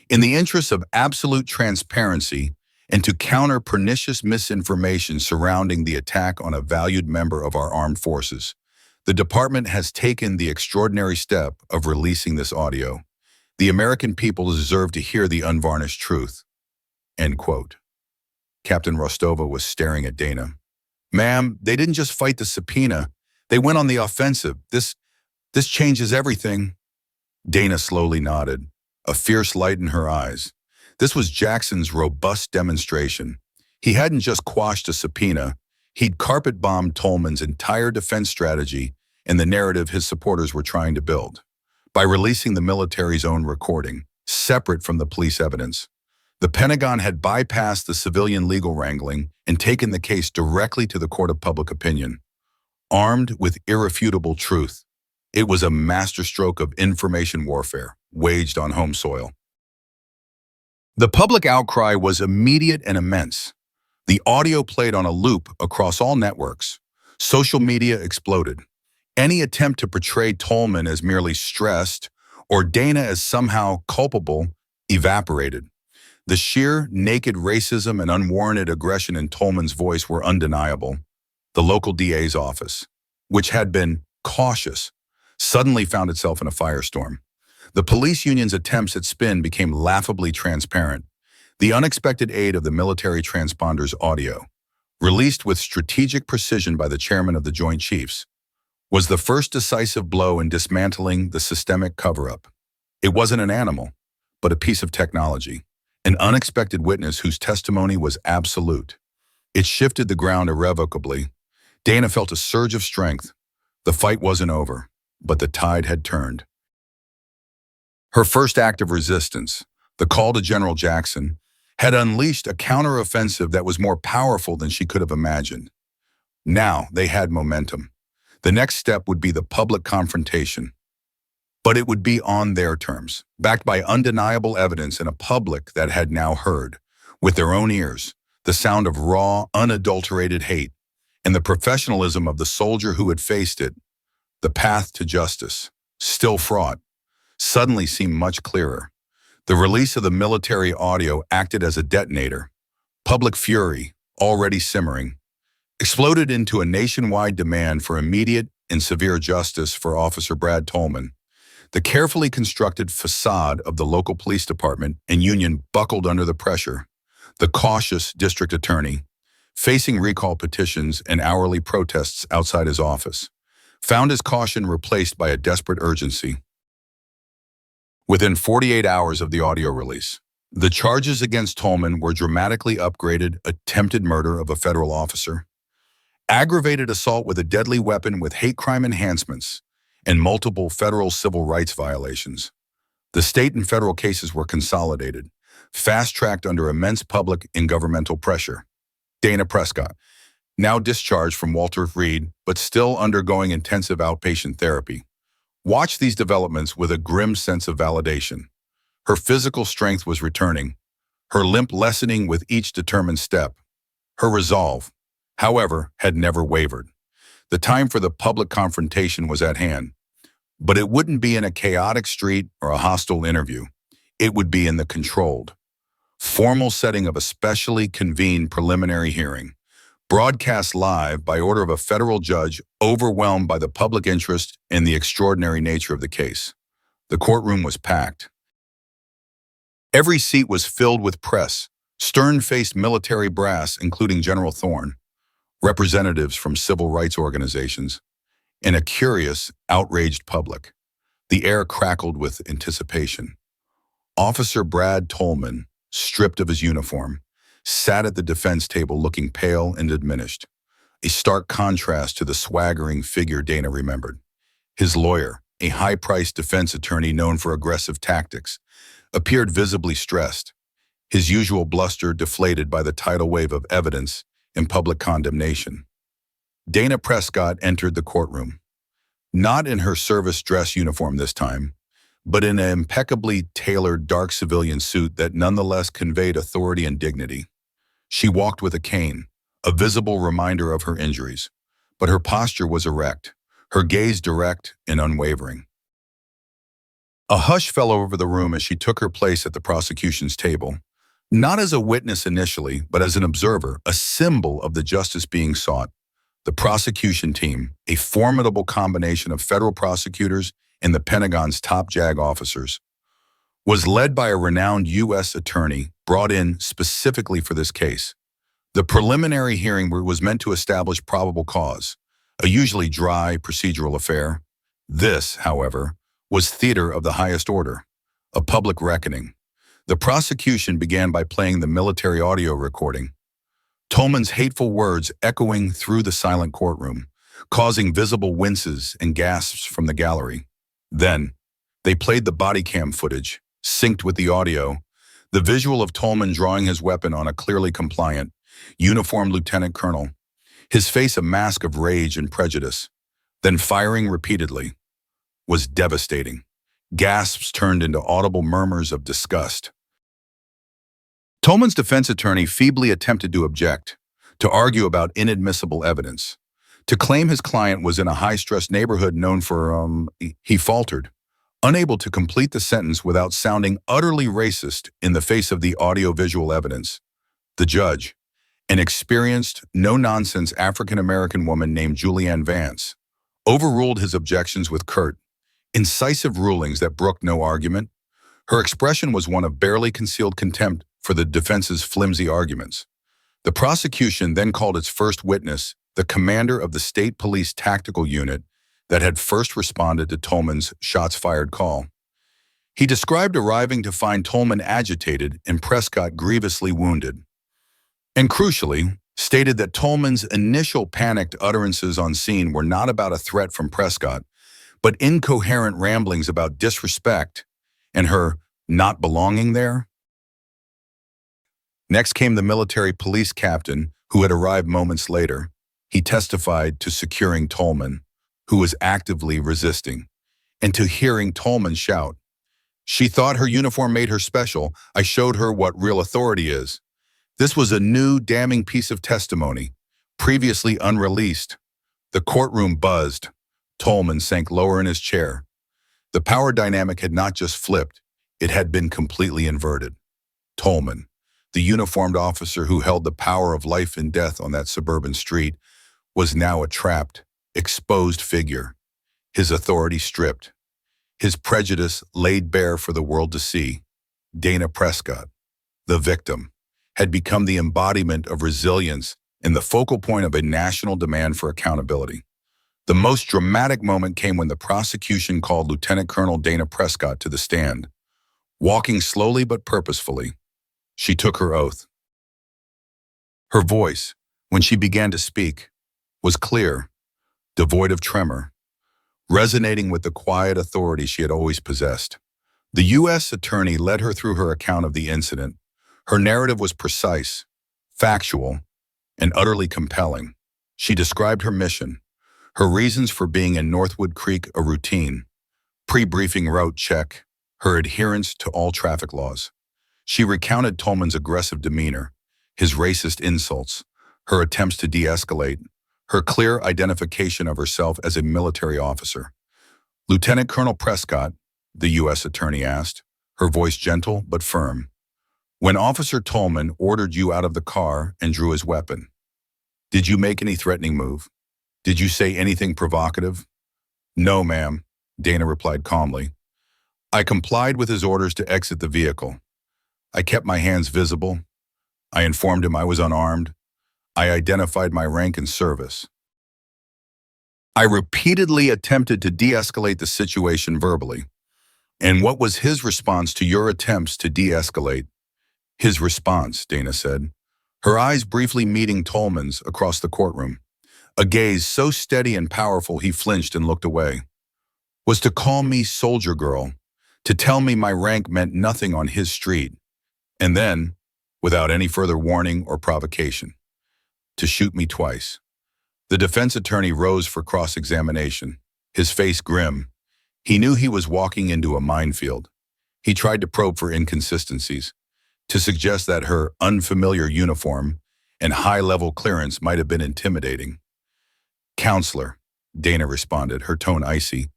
"In the interest of absolute transparency and to counter pernicious misinformation surrounding the attack on a valued member of our armed forces, the department has taken the extraordinary step of releasing this audio. The American people deserve to hear the unvarnished truth." End quote. Captain Rostova was staring at Dana. "Ma'am, they didn't just fight the subpoena. They went on the offensive. This changes everything." Dana slowly nodded, a fierce light in her eyes. This was Jackson's robust demonstration. He hadn't just quashed a subpoena. He'd carpet-bombed Tolman's entire defense strategy and the narrative his supporters were trying to build. By releasing the military's own recording, separate from the police evidence, the Pentagon had bypassed the civilian legal wrangling and taken the case directly to the court of public opinion. Armed with irrefutable truth, it was a masterstroke of information warfare waged on home soil. The public outcry was immediate and immense. The audio played on a loop across all networks. Social media exploded. Any attempt to portray Tolman as merely stressed or Dana as somehow culpable evaporated. The sheer, naked racism and unwarranted aggression in Tolman's voice were undeniable. The local DA's office, which had been cautious, suddenly found itself in a firestorm. The police union's attempts at spin became laughably transparent. The unexpected aid of the military transponder's audio, released with strategic precision by the chairman of the Joint Chiefs, was the first decisive blow in dismantling the systemic cover-up. It wasn't an animal, but a piece of technology, an unexpected witness whose testimony was absolute. It shifted the ground irrevocably. Dana felt a surge of strength. The fight wasn't over, but the tide had turned. Her first act of resistance, the call to General Jackson, had unleashed a counteroffensive that was more powerful than she could have imagined. Now they had momentum. The next step would be the public confrontation. But it would be on their terms, backed by undeniable evidence and a public that had now heard, with their own ears, the sound of raw, unadulterated hate and the professionalism of the soldier who had faced it. The path to justice, still fraught, suddenly seemed much clearer. The release of the military audio acted as a detonator. Public fury, already simmering, exploded into a nationwide demand for immediate and severe justice for Officer Brad Tolman. The carefully constructed facade of the local police department and union buckled under the pressure. The cautious district attorney, facing recall petitions and hourly protests outside his office, found his caution replaced by a desperate urgency. Within 48 hours of the audio release, the charges against Tolman were dramatically upgraded: attempted murder of a federal officer, aggravated assault with a deadly weapon with hate crime enhancements, and multiple federal civil rights violations. The state and federal cases were consolidated, fast-tracked under immense public and governmental pressure. Dana Prescott, now discharged from Walter Reed, but still undergoing intensive outpatient therapy, watched these developments with a grim sense of validation. Her physical strength was returning, her limp lessening with each determined step. Her resolve, however, had never wavered. The time for the public confrontation was at hand, but it wouldn't be in a chaotic street or a hostile interview. It would be in the controlled, formal setting of a specially convened preliminary hearing, broadcast live by order of a federal judge overwhelmed by the public interest and the extraordinary nature of the case. The courtroom was packed. Every seat was filled with press, stern-faced military brass, including General Thorne, representatives from civil rights organizations, and a curious, outraged public. The air crackled with anticipation. Officer Brad Tolman, stripped of his uniform, sat at the defense table looking pale and diminished, a stark contrast to the swaggering figure Dana remembered. His lawyer, a high-priced defense attorney known for aggressive tactics, appeared visibly stressed, his usual bluster deflated by the tidal wave of evidence and public condemnation. Dana Prescott entered the courtroom, not in her service dress uniform this time, but in an impeccably tailored dark civilian suit that nonetheless conveyed authority and dignity. She walked with a cane, a visible reminder of her injuries, but her posture was erect, her gaze direct and unwavering. A hush fell over the room as she took her place at the prosecution's table, not as a witness initially, but as an observer, a symbol of the justice being sought. The prosecution team, a formidable combination of federal prosecutors and the Pentagon's top JAG officers, was led by a renowned U.S. attorney brought in specifically for this case. The preliminary hearing was meant to establish probable cause, a usually dry procedural affair. This, however, was theater of the highest order, a public reckoning. The prosecution began by playing the military audio recording, Tolman's hateful words echoing through the silent courtroom, causing visible winces and gasps from the gallery. Then, they played the body cam footage, synced with the audio, the visual of Tolman drawing his weapon on a clearly compliant, uniformed lieutenant colonel, his face a mask of rage and prejudice, then firing repeatedly, was devastating. Gasps turned into audible murmurs of disgust. Tolman's defense attorney feebly attempted to object, to argue about inadmissible evidence, to claim his client was in a high-stress neighborhood known for, he faltered, unable to complete the sentence without sounding utterly racist in the face of the audio-visual evidence. The judge, an experienced, no-nonsense African-American woman named Julianne Vance, overruled his objections with curt, incisive rulings that brooked no argument. Her expression was one of barely concealed contempt for the defense's flimsy arguments. The prosecution then called its first witness, the commander of the state police tactical unit that had first responded to Tolman's shots-fired call. He described arriving to find Tolman agitated and Prescott grievously wounded, and crucially, stated that Tolman's initial panicked utterances on scene were not about a threat from Prescott, but incoherent ramblings about disrespect and her not belonging there. Next came the military police captain who had arrived moments later. He testified to securing Tolman, who was actively resisting, and to hearing Tolman shout, "She thought her uniform made her special. I showed her what real authority is." This was a new, damning piece of testimony, previously unreleased. The courtroom buzzed. Tolman sank lower in his chair. The power dynamic had not just flipped, it had been completely inverted. Tolman, the uniformed officer who held the power of life and death on that suburban street, was now a trapped, exposed figure, his authority stripped, his prejudice laid bare for the world to see. Dana Prescott, the victim, had become the embodiment of resilience and the focal point of a national demand for accountability. The most dramatic moment came when the prosecution called Lieutenant Colonel Dana Prescott to the stand. Walking slowly but purposefully, she took her oath. Her voice, when she began to speak, was clear, devoid of tremor, resonating with the quiet authority she had always possessed. The U.S. attorney led her through her account of the incident. Her narrative was precise, factual, and utterly compelling. She described her mission, her reasons for being in Northwood Creek a routine, pre-briefing route check, her adherence to all traffic laws. She recounted Tolman's aggressive demeanor, his racist insults, her attempts to de-escalate, her clear identification of herself as a military officer. "Lieutenant Colonel Prescott," the U.S. attorney asked, her voice gentle but firm, "when Officer Tolman ordered you out of the car and drew his weapon, did you make any threatening move? Did you say anything provocative?" "No, ma'am," Dana replied calmly. "I complied with his orders to exit the vehicle. I kept my hands visible. I informed him I was unarmed. I identified my rank and service. I repeatedly attempted to de-escalate the situation verbally." "And what was his response to your attempts to de-escalate?" "His response," Dana said, her eyes briefly meeting Tolman's across the courtroom, a gaze so steady and powerful he flinched and looked away, "was to call me soldier girl, to tell me my rank meant nothing on his street, and then, without any further warning or provocation, to shoot me twice." The defense attorney rose for cross-examination, his face grim. He knew he was walking into a minefield. He tried to probe for inconsistencies, to suggest that her unfamiliar uniform and high-level clearance might have been intimidating. "Counselor," Dana responded, her tone icy,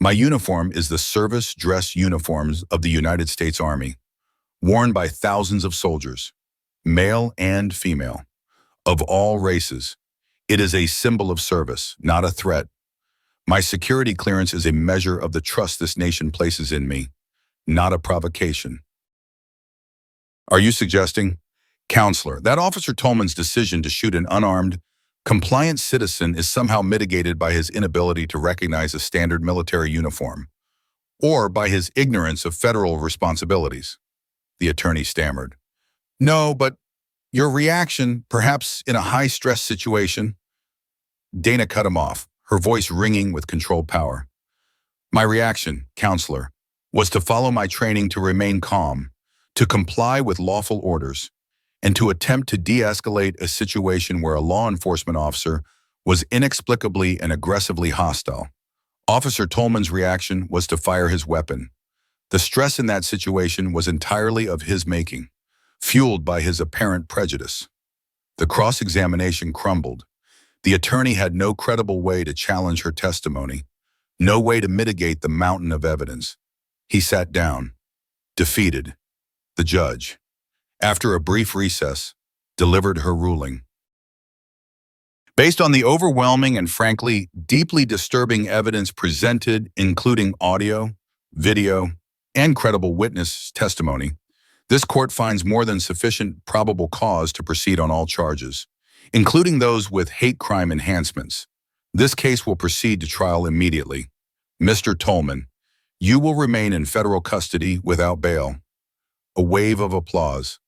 "my uniform is the service dress uniforms of the United States Army, worn by thousands of soldiers, male and female, of all races. It is a symbol of service, not a threat. My security clearance is a measure of the trust this nation places in me, not a provocation." "Are you suggesting?" "Counselor, that Officer Tolman's decision to shoot an unarmed, compliant citizen is somehow mitigated by his inability to recognize a standard military uniform, or by his ignorance of federal responsibilities," the attorney stammered. "No, but your reaction, perhaps in a high-stress situation." Dana cut him off, her voice ringing with controlled power. "My reaction, Counselor, was to follow my training to remain calm, to comply with lawful orders, and to attempt to de-escalate a situation where a law enforcement officer was inexplicably and aggressively hostile. Officer Tolman's reaction was to fire his weapon. The stress in that situation was entirely of his making, fueled by his apparent prejudice." The cross-examination crumbled. The attorney had no credible way to challenge her testimony, no way to mitigate the mountain of evidence. He sat down, defeated. The judge, after a brief recess, delivered her ruling. Based on the overwhelming and frankly deeply disturbing evidence presented, including audio, video, and credible witness testimony, this court finds more than sufficient probable cause to proceed on all charges, including those with hate crime enhancements. This case will proceed to trial immediately. Mr. Tolman, you will remain in federal custody without bail. A wave of applause,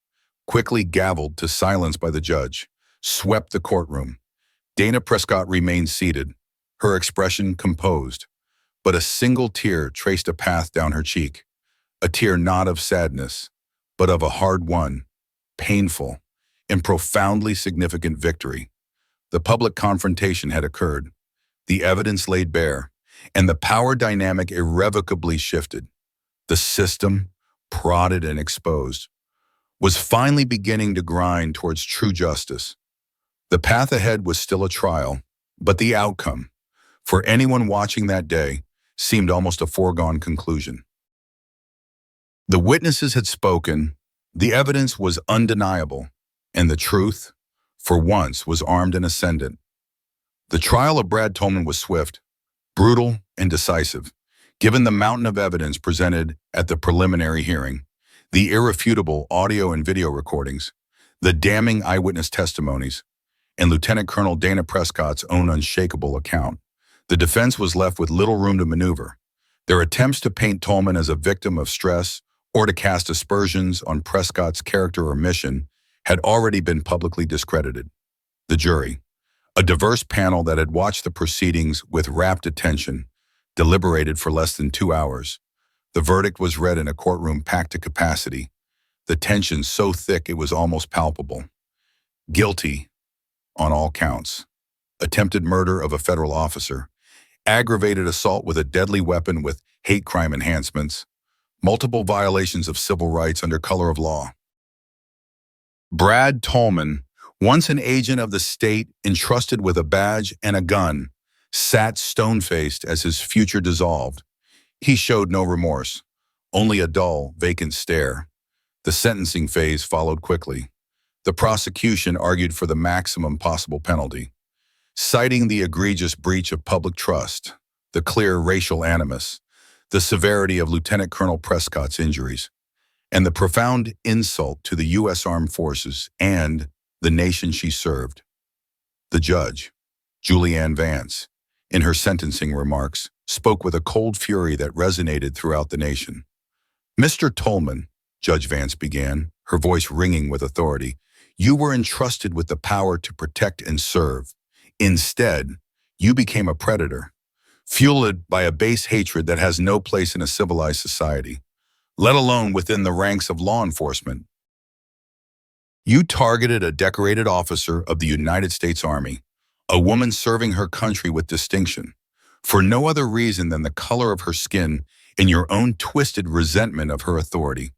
quickly gavelled to silence by the judge, swept the courtroom. Dana Prescott remained seated, her expression composed, but a single tear traced a path down her cheek. A tear not of sadness, but of a hard-won, painful, and profoundly significant victory. The public confrontation had occurred, the evidence laid bare, and the power dynamic irrevocably shifted. The system, prodded and exposed, was finally beginning to grind towards true justice. The path ahead was still a trial, but the outcome, for anyone watching that day, seemed almost a foregone conclusion. The witnesses had spoken, the evidence was undeniable, and the truth, for once, was armed and ascendant. The trial of Brad Tolman was swift, brutal, and decisive, given the mountain of evidence presented at the preliminary hearing, the irrefutable audio and video recordings, the damning eyewitness testimonies, and Lieutenant Colonel Dana Prescott's own unshakable account. The defense was left with little room to maneuver. Their attempts to paint Tolman as a victim of stress or to cast aspersions on Prescott's character or mission had already been publicly discredited. The jury, a diverse panel that had watched the proceedings with rapt attention, deliberated for less than 2 hours. The verdict was read in a courtroom packed to capacity, the tension so thick it was almost palpable. Guilty on all counts. Attempted murder of a federal officer, aggravated assault with a deadly weapon with hate crime enhancements, multiple violations of civil rights under color of law. Brad Tolman, once an agent of the state entrusted with a badge and a gun, sat stone-faced as his future dissolved. He showed no remorse, only a dull, vacant stare. The sentencing phase followed quickly. The prosecution argued for the maximum possible penalty, citing the egregious breach of public trust, the clear racial animus, the severity of Lieutenant Colonel Prescott's injuries, and the profound insult to the U.S. Armed Forces and the nation she served. The judge, Julianne Vance, in her sentencing remarks, spoke with a cold fury that resonated throughout the nation. "Mr. Tolman," Judge Vance began, her voice ringing with authority, "you were entrusted with the power to protect and serve. Instead, you became a predator, fueled by a base hatred that has no place in a civilized society, let alone within the ranks of law enforcement. You targeted a decorated officer of the United States Army, a woman serving her country with distinction, for no other reason than the color of her skin and your own twisted resentment of her authority.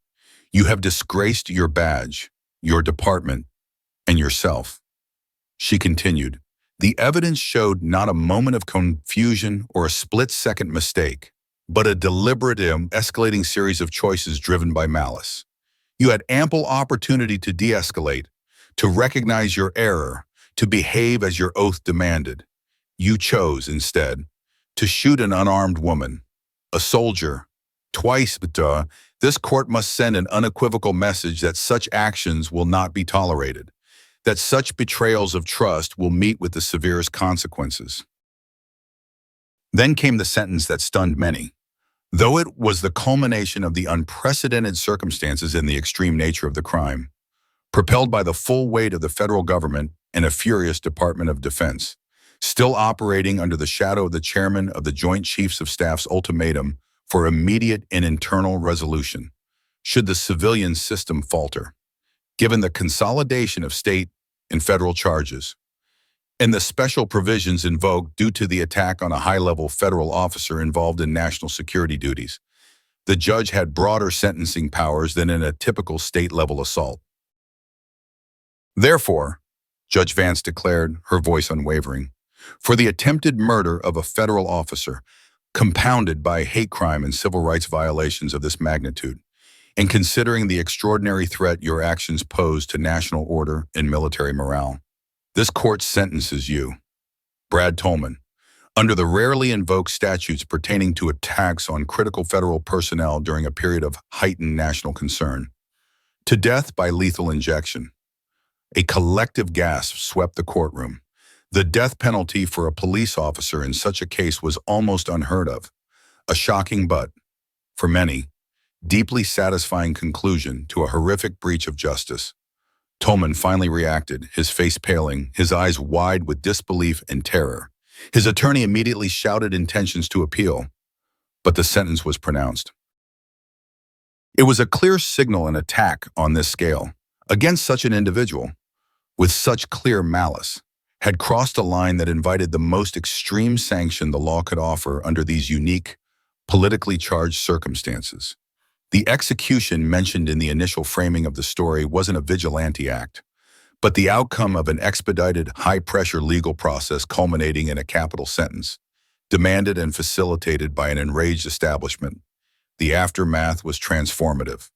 You have disgraced your badge, your department, and yourself. She continued. The evidence showed not a moment of confusion or a split-second mistake, but a deliberate escalating series of choices driven by malice. You had ample opportunity to de-escalate, to recognize your error, to behave as your oath demanded. You chose, instead, to shoot an unarmed woman, a soldier. Twice, this court must send an unequivocal message that such actions will not be tolerated, that such betrayals of trust will meet with the severest consequences. Then came the sentence that stunned many. Though it was the culmination of the unprecedented circumstances and the extreme nature of the crime, propelled by the full weight of the federal government and a furious Department of Defense, still operating under the shadow of the chairman of the Joint Chiefs of Staff's ultimatum for immediate and internal resolution, should the civilian system falter, given the consolidation of state and federal charges, and the special provisions invoked due to the attack on a high-level federal officer involved in national security duties. The judge had broader sentencing powers than in a typical state-level assault. Therefore, Judge Vance declared, her voice unwavering, for the attempted murder of a federal officer, compounded by hate crime and civil rights violations of this magnitude, and considering the extraordinary threat your actions pose to national order and military morale, this court sentences you, Brad Tolman, under the rarely invoked statutes pertaining to attacks on critical federal personnel during a period of heightened national concern, to death by lethal injection. A collective gasp swept the courtroom. The death penalty for a police officer in such a case was almost unheard of, a shocking but, for many, deeply satisfying conclusion to a horrific breach of justice. Tolman finally reacted, his face paling, his eyes wide with disbelief and terror. His attorney immediately shouted intentions to appeal, but the sentence was pronounced. It was a clear signal and attack on this scale, against such an individual, with such clear malice, had crossed a line that invited the most extreme sanction the law could offer under these unique, politically charged circumstances. The execution mentioned in the initial framing of the story wasn't a vigilante act, but the outcome of an expedited, high-pressure legal process culminating in a capital sentence, demanded and facilitated by an enraged establishment. The aftermath was transformative.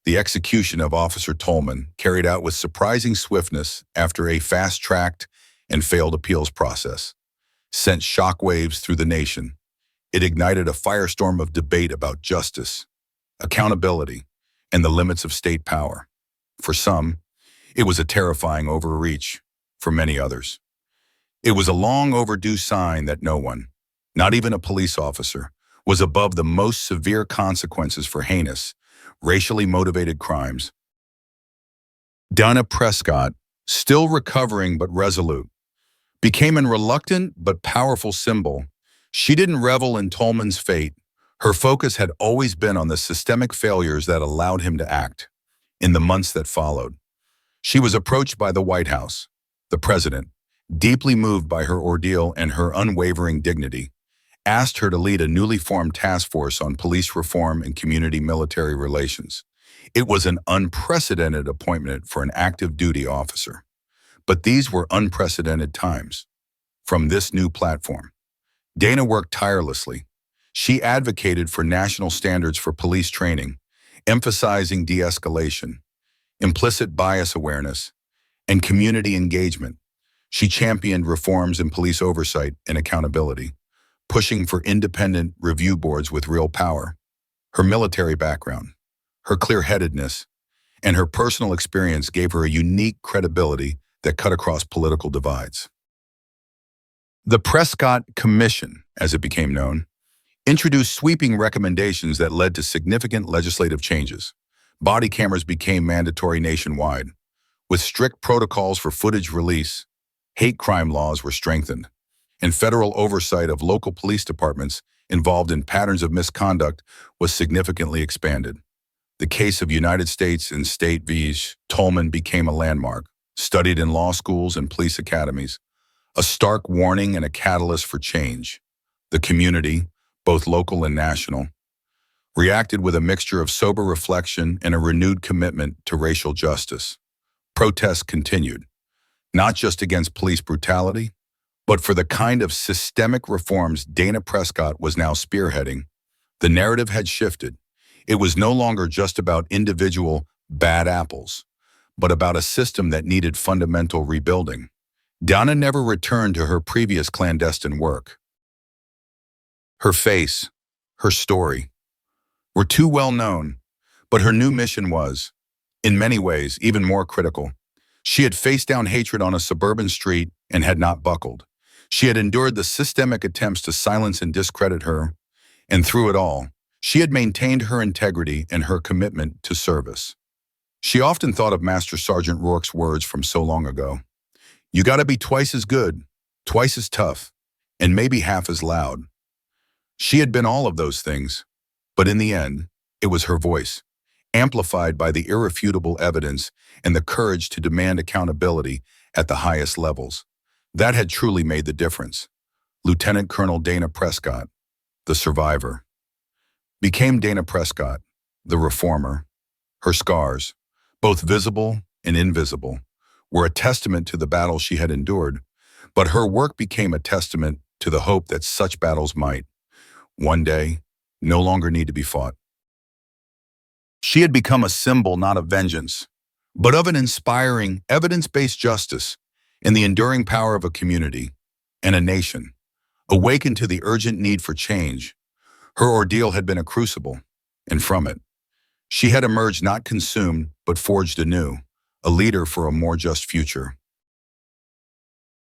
The execution of Officer Tolman, carried out with surprising swiftness after a fast-tracked and failed appeals process, sent shockwaves through the nation. It ignited a firestorm of debate about justice, accountability, and the limits of state power. For some, it was a terrifying overreach. For many others, it was a long overdue sign that no one, not even a police officer, was above the most severe consequences for heinous, racially motivated crimes. Donna Prescott, still recovering but resolute, became a reluctant but powerful symbol. She didn't revel in Tolman's fate. Her focus had always been on the systemic failures that allowed him to act. In the months that followed, she was approached by the White House, the president, deeply moved by her ordeal and her unwavering dignity, asked her to lead a newly formed task force on police reform and community military relations. It was an unprecedented appointment for an active duty officer. But these were unprecedented times. From this new platform, Dana worked tirelessly. She advocated for national standards for police training, emphasizing de-escalation, implicit bias awareness, and community engagement. She championed reforms in police oversight and accountability, pushing for independent review boards with real power. Her military background, her clear-headedness, and her personal experience gave her a unique credibility that cut across political divides. The Prescott Commission, as it became known, introduced sweeping recommendations that led to significant legislative changes. Body cameras became mandatory nationwide. With strict protocols for footage release, hate crime laws were strengthened, and federal oversight of local police departments involved in patterns of misconduct was significantly expanded. The case of United States and State v. Tolman became a landmark, studied in law schools and police academies, a stark warning and a catalyst for change. The community, both local and national, reacted with a mixture of sober reflection and a renewed commitment to racial justice. Protests continued, not just against police brutality, but for the kind of systemic reforms Dana Prescott was now spearheading. The narrative had shifted. It was no longer just about individual bad apples, but about a system that needed fundamental rebuilding. Donna never returned to her previous clandestine work. Her face, her story, were too well known, but her new mission was, in many ways, even more critical. She had faced down hatred on a suburban street and had not buckled. She had endured the systemic attempts to silence and discredit her, and through it all, she had maintained her integrity and her commitment to service. She often thought of Master Sergeant Rourke's words from so long ago. You gotta be twice as good, twice as tough, and maybe half as loud. She had been all of those things, but in the end, it was her voice, amplified by the irrefutable evidence and the courage to demand accountability at the highest levels, that had truly made the difference. Lieutenant Colonel Dana Prescott, the survivor, became Dana Prescott, the reformer. Her scars, both visible and invisible, were a testament to the battle she had endured, but her work became a testament to the hope that such battles might, one day, no longer need to be fought. She had become a symbol not of vengeance, but of an inspiring, evidence-based justice and the enduring power of a community and a nation, awakened to the urgent need for change. Her ordeal had been a crucible, and from it, she had emerged not consumed, but forged anew, a leader for a more just future.